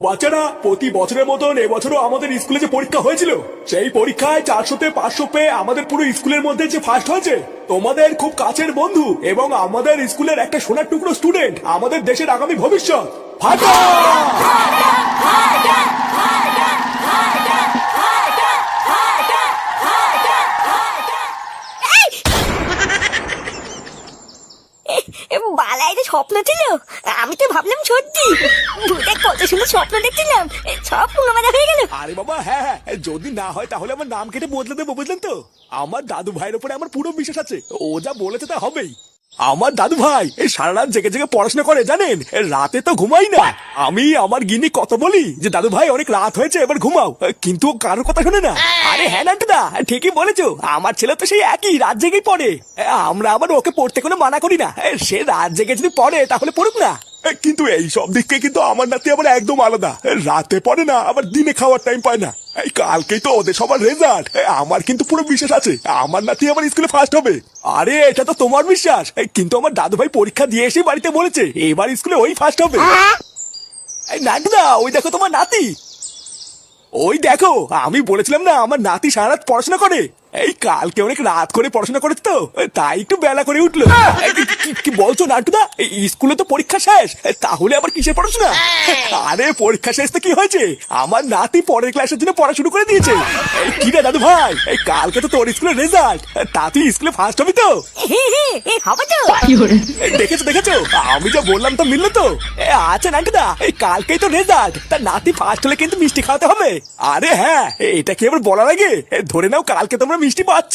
বাচ্চারা, প্রতি বছরের মতন এবছরও আমাদের স্কুলে যে পরীক্ষা হয়েছিল, সেই পরীক্ষায় 400-তে 500 পেয়ে আমাদের পুরো স্কুলের মধ্যে যে ফার্স্ট হয়েছে, তোমাদের খুব কাছের বন্ধু এবং আমাদের স্কুলের একটা সোনার টুকরো স্টুডেন্ট, আমাদের দেশের আগামী ভবিষ্যৎ, ফাটা! বালাই যে স্বপ্ন ছিল, আমি তো ভাবলাম সত্যি। ভূতে কত সুন্দর স্বপ্ন দেখছিলাম, সব পুরো মজা হয়ে গেল। আরে বাবা, হ্যাঁ হ্যাঁ, যদি না হয় তাহলে আমার নাম কেটে বদলে দেবো, বুঝলেন তো? আমার দাদু ভাইয়ের উপরে আমার পুরো বিশ্বাস আছে, ও যা বলেছে তা হবেই। আমার দাদু ভাই এই সারা রাত জেগে জেগে পড়াশোনা করে, জানেন? রাতে তো ঘুমাই না। আমি আমার গিনি কত বলি যে দাদু ভাই অনেক রাত হয়েছে, এবার ঘুমাও, কিন্তু ও কারোর কথা শোনে না। আরে হ্যাঁ নান্টুদা, ঠিকই বলেছো, আমার ছেলে তো সেই একই রাত জেগেই পড়ে। আমরা আবার ওকে পড়তে কোনো মানা করি না, সে রাত জেগে যদি পড়ে তাহলে পড়ুক না। কিন্তু এই সব দিককে কিন্তু আমার নাতি আবার একদম আলাদা, রাতে পড়ে না, আবার দিনে খাওয়ার টাইম পায় না। এই কালকেই তো ওদের সবার রেজাল্ট, আমার কিন্তু পুরো বিশ্বাস আছে আমার নাতি আবার স্কুলে ফার্স্ট হবে। আরে এটা তো তোমার বিশ্বাস, কিন্তু আমার দাদু ভাই পরীক্ষা দিয়ে এসে বাড়িতে বলেছে এবার স্কুলে ওই ফার্স্ট হবে। নাটুদা, ওই দেখো তোমার নাতি, ওই দেখো, আমি বলেছিলাম না আমার নাতি সারা রাত পড়াশোনা করে। এই কালকে অনেক রাত করে পড়াশোনা করেছে তো, তাই একটু বেলা করে উঠলো। কি বলছো নাটুদা, স্কুলে তো পরীক্ষা শেষ, তাহলে আবার কিসের পড়াশোনা? আরে পরীক্ষা শেষ তো কি হয়েছে, আমার নাতি পরের ক্লাসের জন্য পড়া শুরু করে দিয়েছে। কি রে দাদু ভাই, এই কালকে তো তোর স্কুলের রেজাল্ট, তা তুই স্কুলে ফার্স্ট হবি তো? হবে তো। দেখেছো দেখেছো, আমি যা বললাম তো মিললো তো। আচ্ছা নাটুদা, এই কালকেই তো রেজাল্ট, তার নাতি ফার্স্ট হলে কিন্তু মিষ্টি খাওয়াতে হবে। আরে হ্যাঁ, এটা কি আবার বলার আগে? ধরে নাও কালকে তোমরা মিষ্টি পাচ্ছ।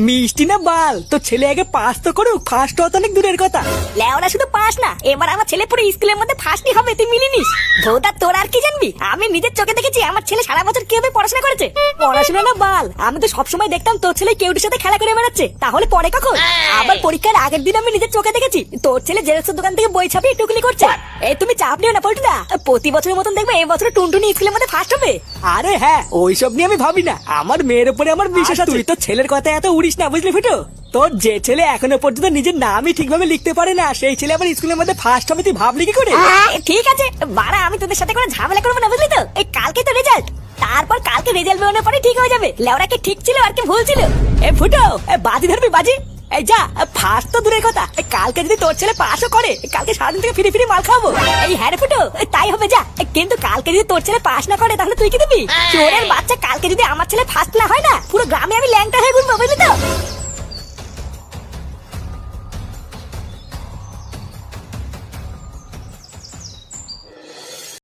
মিষ্টি না বাল, তো ছেলে আগে পাস তো করুক, ফার্স্ট হওয়া তো অনেক দূরের কথা। লেওরা শুধু পাস না, এবার আমার ছেলে পুরো স্কুলের মধ্যে ফার্স্টই হবে, তুই মিলিনিস। ভোদা, তোর আর কি জানবি, আমি নিজের চোখে দেখেছি আমার ছেলে সারা বছর কিভাবে পড়াশোনা করেছে। পড়াশোনা না বাল, আমি তো সবসময় দেখতাম তোর ছেলে কেউটির সাথে খেলা করে বেড়াচ্ছে, তাহলে পরে কখন? আবার পরীক্ষার আগের দিন আমি নিজের চোখে দেখেছি তোর ছেলে জেরক্সের দোকান থেকে বই ছাপিয়ে টুকলি করছে। এই তুমি চাপ নিও না পল্টুদা, প্রতি বছরের মতন দেখবে এই বছর টুনটুনি স্কুলের মধ্যে ফার্স্ট হবে। আরে হ্যাঁ, ওইসব নিয়ে আমি ভাবি না, আমার মেয়ের উপরে আমার বিশ্বাস আছে। তুই তো ছেলের কথা এত উড়িস না, বুঝলি ফুটো? তোর যে ছেলে এখনো পর্যন্ত নিজের নামই ঠিকভাবে লিখতে পারে না, সেই ছেলে আবার স্কুলের মধ্যে ফার্স্ট হবে, তুই ভাবলি কি করে? ঠিক আছে বাড়া, আমি তোদের সাথে কোনো ঝামেলা করবো না, বুঝলি তো? এই কালকে তো রেজাল্ট, তারপর কালকে রেজাল্ট বেরোনোর পরে ঠিক হয়ে যাবে লেওরা কি ঠিক ছিল আর কি ভুল ছিল। এ ফুটো, বাজি ধরবি বাজি। এই যা, ফার্স্ট তো দূরের কথা, কালকে যদি তোর ছেলে পাসও করে, কালকে সারাদিন থেকে ফিরে ফিরে মাল খাবো। এই হ্যাঁ রে ফুটো, তাই হবে যা। কিন্তু কালকে যদি তোর ছেলে পাস না করে তাহলে তুই কি দিবি? চোরের বাচ্চা, কালকে যদি আমার ছেলে ফার্স্ট না হয় না, পুরো গ্রামে আমি ল্যাংটা হয়ে ঘুরবো, বুঝলি তো?